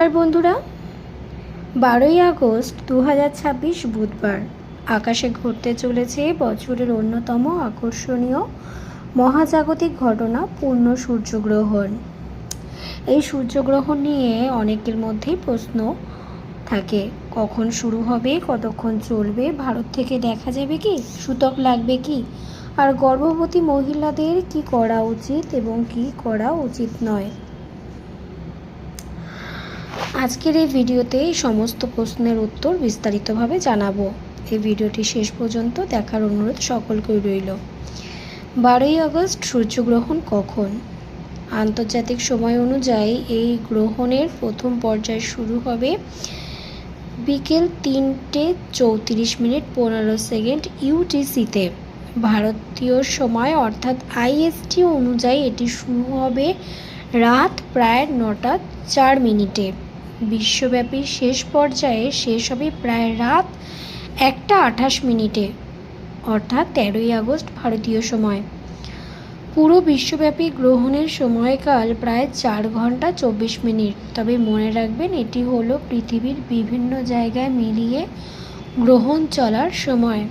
আর বন্ধুরা, 12ই আগস্ট 2026 বুধবার আকাশে ঘটতে চলেছে বছরের অন্যতম আকর্ষণীয় মহাজাগতিক ঘটনা পূর্ণ সূর্যগ্রহণ। এই সূর্যগ্রহণ নিয়ে অনেকের মধ্যেই প্রশ্ন থাকে, কখন শুরু হবে, কতক্ষণ চলবে, ভারত থেকে দেখা যাবে কি, সূতক লাগবে কি, আর গর্ভবতী মহিলাদের কি করা উচিত এবং কি করা উচিত নয়। আজকের এই ভিডিওতে সমস্ত প্রশ্নের উত্তর বিস্তারিতভাবে জানাবো। এই ভিডিওটি শেষ পর্যন্ত দেখার অনুরোধ সকলকেই রইল। 12ই আগস্ট সূর্যগ্রহণ কখন? আন্তর্জাতিক সময় অনুযায়ী এই গ্রহণের প্রথম পর্যায় শুরু হবে বিকেল 3:34:15 ইউটিসিতে। ভারতীয় সময় অর্থাৎ আইএসটি অনুযায়ী এটি শুরু হবে রাত প্রায় 9:04। বিশ্বব্যাপী শেষ পর্যায়ে শেষ হবে প্রায় রাত 1:28 অর্থাৎ 13ই আগস্ট ভারতীয় সময়। পুরো বিশ্বব্যাপী গ্রহণের সময়কাল প্রায় 4 ঘন্টা 24 মিনিট। তবে মনে রাখবেন, এটি হলো পৃথিবীর বিভিন্ন জায়গায় মিলিয়ে গ্রহণ চলার সময়।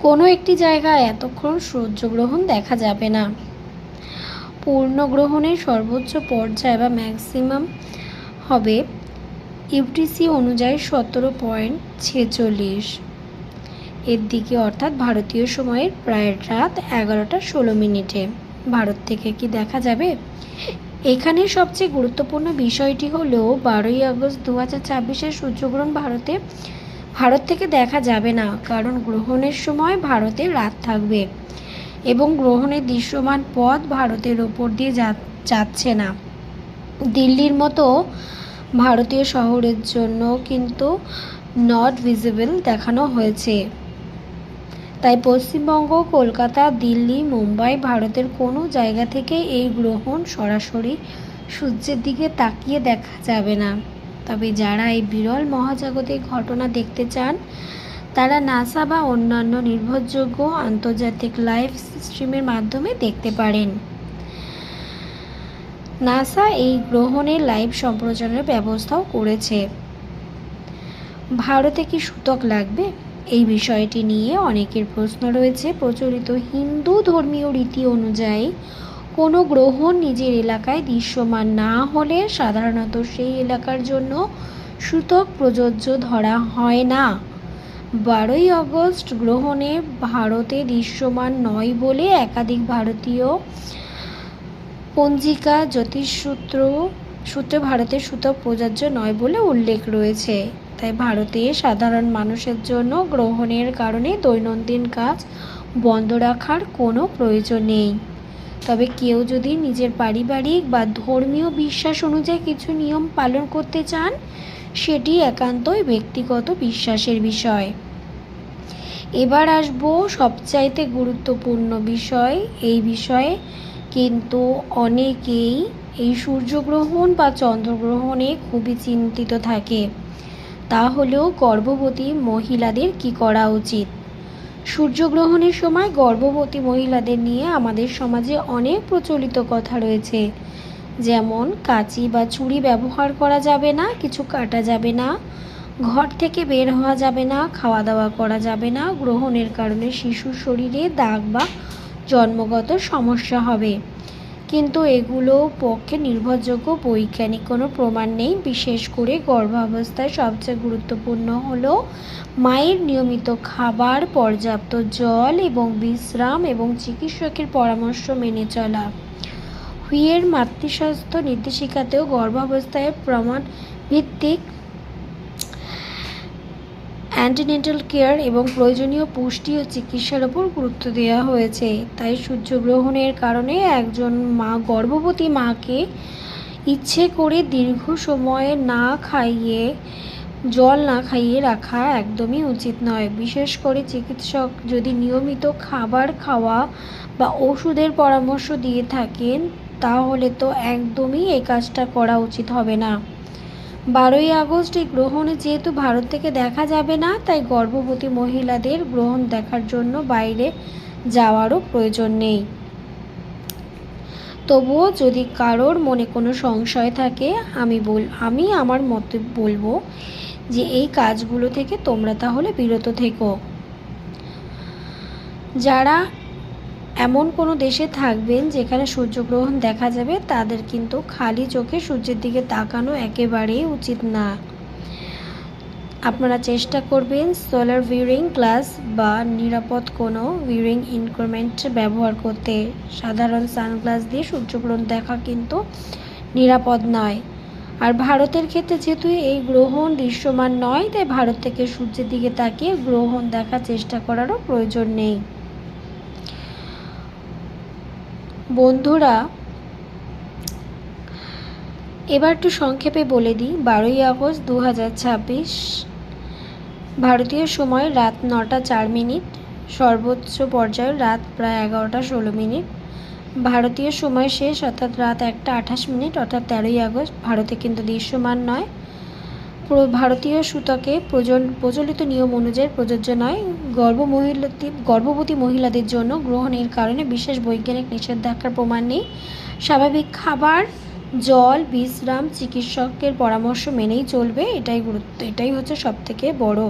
কোনো একটি জায়গায় এতক্ষণ সূর্যগ্রহণ দেখা যাবে না। পূর্ণগ্রহণের সর্বোচ্চ পর্যায় বা ম্যাক্সিমাম হবে ইউটিসি অনুযায়ী 17:46 এর দিকে, অর্থাৎ ভারতীয় সময়ের প্রায় রাত 11:16। ভারত থেকে কি দেখা যাবে? এখানে সবচেয়ে গুরুত্বপূর্ণ বিষয়টি হলো 12ই আগস্ট 2026 সূর্যগ্রহণ ভারত থেকে দেখা যাবে না, কারণ গ্রহণের সময় ভারতে রাত থাকবে এবং গ্রহণের দৃশ্যমান পথ ভারতের ওপর দিয়ে যাচ্ছে না। দিল্লির মতো ভারতীয় শহরের জন্য কিন্তু নট ভিজিবল দেখানো হয়েছে। তাই পশ্চিমবঙ্গ, কলকাতা, দিল্লি, মুম্বাই, ভারতের কোনো জায়গা থেকে এই গ্রহণ সরাসরি সূর্যের দিকে তাকিয়ে দেখা যাবে না। তবে যারা এই বিরল মহাজাগতিক ঘটনা দেখতে চান, তারা নাসা বা অন্যান্য নির্ভরযোগ্য আন্তর্জাতিক লাইভ স্ট্রিমের মাধ্যমে দেখতে পারেন। নাসা এই গ্রহণের লাইভ সম্প্রচারের ব্যবস্থাও করেছে। ভারতে কি সূতক লাগবে? এই বিষয়টি নিয়ে অনেকের প্রশ্ন রয়েছে। প্রচলিত হিন্দু ধর্মীয় রীতি অনুযায়ী কোনো গ্রহণ নিজের এলাকায় দৃশ্যমান না হলে সাধারণত সেই এলাকার জন্য সূতক প্রযোজ্য ধরা হয় না। 12ই আগস্ট গ্রহণে ভারতে দৃশ্যমান নয় বলে একাধিক ভারতীয় পঞ্জিকা জ্যোতিষসূত্রে ভারতের সূতক প্রযোজ্য নয় বলে উল্লেখ রয়েছে। তাই ভারতে সাধারণ মানুষের জন্য গ্রহণের কারণে দৈনন্দিন কাজ বন্ধ রাখার কোনো প্রয়োজন নেই। তবে কেউ যদি নিজের পারিবারিক বা ধর্মীয় বিশ্বাস অনুযায়ী কিছু নিয়ম পালন করতে চান, সেটি একান্তই ব্যক্তিগত বিশ্বাসের বিষয়। এবার আসবো সবচাইতে গুরুত্বপূর্ণ বিষয়। এই বিষয়ে কিন্তু অনেকেই এই সূর্যগ্রহণ বা চন্দ্রগ্রহণে খুবই চিন্তিত থাকে। তা হলেও গর্ভবতী মহিলাদের কি করা উচিত? সূর্যগ্রহণের সময় গর্ভবতী মহিলাদের নিয়ে আমাদের সমাজে অনেক প্রচলিত কথা রয়েছে, যেমন কাঁচি বা ছুরি ব্যবহার করা যাবে না, কিছু কাটা যাবে না, ঘর থেকে বের হওয়া যাবে না, খাওয়া দাওয়া করা যাবে না, গ্রহণের কারণে শিশুর শরীরে দাগ বা জন্মগত সমস্যা হবে। কিন্তু এগুলো পক্ষে নির্ভরযোগ্য বৈজ্ঞানিক কোনো প্রমাণ নেই। বিশেষ করে গর্ভাবস্থায় সবচেয়ে গুরুত্বপূর্ণ হলো মায়ের নিয়মিত খাবার, পর্যাপ্ত জল এবং বিশ্রাম এবং চিকিৎসকের পরামর্শ মেনে চলা। হুইয়ের মাতৃস্বাস্থ্য নির্দেশিকাতেও গর্ভাবস্থায় প্রমাণ ভিত্তিক অ্যান্টিনেটাল কেয়ার এবং প্রয়োজনীয় পুষ্টি ও চিকিৎসার উপর গুরুত্ব দেওয়া হয়েছে। তাই সূর্যগ্রহণের কারণে একজন গর্ভবতী মাকে ইচ্ছে করে দীর্ঘ সময়ে জল না খাইয়ে রাখা একদমই উচিত নয়। বিশেষ করে চিকিৎসক যদি নিয়মিত খাবার খাওয়া বা ওষুধের পরামর্শ দিয়ে থাকেন, তাহলে তো একদমই এই কাজটা করা উচিত হবে না। 12ই আগস্ট এই গ্রহণে যেহেতু ভারত থেকে দেখা যাবে না, তাই গর্ভবতী মহিলাদের গ্রহণ দেখার জন্য বাইরে যাওয়ারও প্রয়োজন নেই। তবুও যদি কারোর মনে কোনো সংশয় থাকে আমি আমার মতে বলবো যে এই কাজগুলো থেকে তোমরা তাহলে বিরত থেকো। যারা এমন কোনো দেশে থাকবেন যেখানে সূর্যগ্রহণ দেখা যাবে তাদের কিন্তু খালি চোখে সূর্যের দিকে তাকানো একেবারেই উচিত না। আপনারা চেষ্টা করবেন সোলার ভিউইং গ্লাস বা নিরাপদ কোনো ভিউইং ইনস্ট্রুমেন্ট ব্যবহার করতে। সাধারণ সানগ্লাস দিয়ে সূর্যগ্রহণ দেখা কিন্তু নিরাপদ নয়। আর ভারতের ক্ষেত্রে যেহেতু এই গ্রহণ দৃশ্যমান নয়, তাই ভারত থেকে সূর্যের দিকে তাকিয়ে গ্রহণ দেখার চেষ্টা করারও প্রয়োজন নেই। বন্ধুরা, এবার একটু সংক্ষেপে বলে দিই। 12ই আগস্ট 2026 ভারতীয় সময় রাত 9টা 4 মিনিট, সর্বোচ্চ পর্যায়ে রাত প্রায় 11টা 16 মিনিট, ভারতীয় সময় শেষ অর্থাৎ রাত 1টা 28 মিনিট, অর্থাৎ 13ই আগস্ট। ভারতে কিন্তু দৃশ্যমান নয়। ভারতীয় সূতকে প্রচলিত নিয়ম অনুযায়ী প্রযোজ্য নয়। গর্ভবতী মহিলাদের জন্য গ্রহণের কারণে বিশেষ বৈজ্ঞানিক নিষেধাজ্ঞার প্রমাণ নেই। স্বাভাবিক খাবার, জল, বিশ্রাম, চিকিৎসকের পরামর্শ মেনেই চলবে। এটাই হচ্ছে সবথেকে বড়।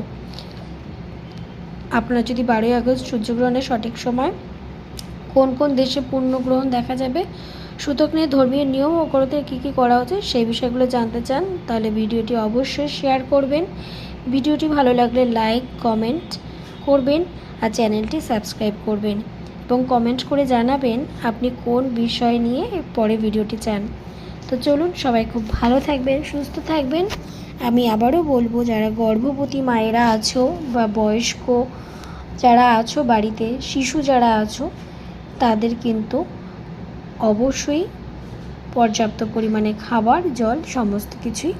আপনারা যদি 12ই আগস্ট সূর্যগ্রহণের সঠিক সময় কোন কোন দেশে পূর্ণগ্রহণ দেখা যাবে, সূতক নিয়ে ধর্মীয় নিয়ম ও করতে কী কী করা হচ্ছে সেই বিষয়গুলো জানতে চান, তাহলে ভিডিওটি অবশ্যই শেয়ার করবেন। ভিডিওটি ভালো লাগলে লাইক কমেন্ট করবেন আর চ্যানেলটি সাবস্ক্রাইব করবেন এবং কমেন্ট করে জানাবেন আপনি কোন বিষয় নিয়ে পরে ভিডিওটি চান। তো চলুন, সবাই খুব ভালো থাকবেন, সুস্থ থাকবেন। আমি আবারও বলবো, যারা গর্ভবতী মায়েরা আছো বা বয়স্ক যারা আছো, বাড়িতে শিশু যারা আছো, তাদের কিন্তু অবশ্যই পর্যাপ্ত পরিমাণে খাবার, জল সমস্ত কিছুই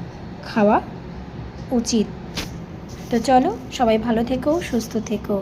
খাওয়া উচিত। তো চলো, সবাই ভালো থেকো, সুস্থ থেকো।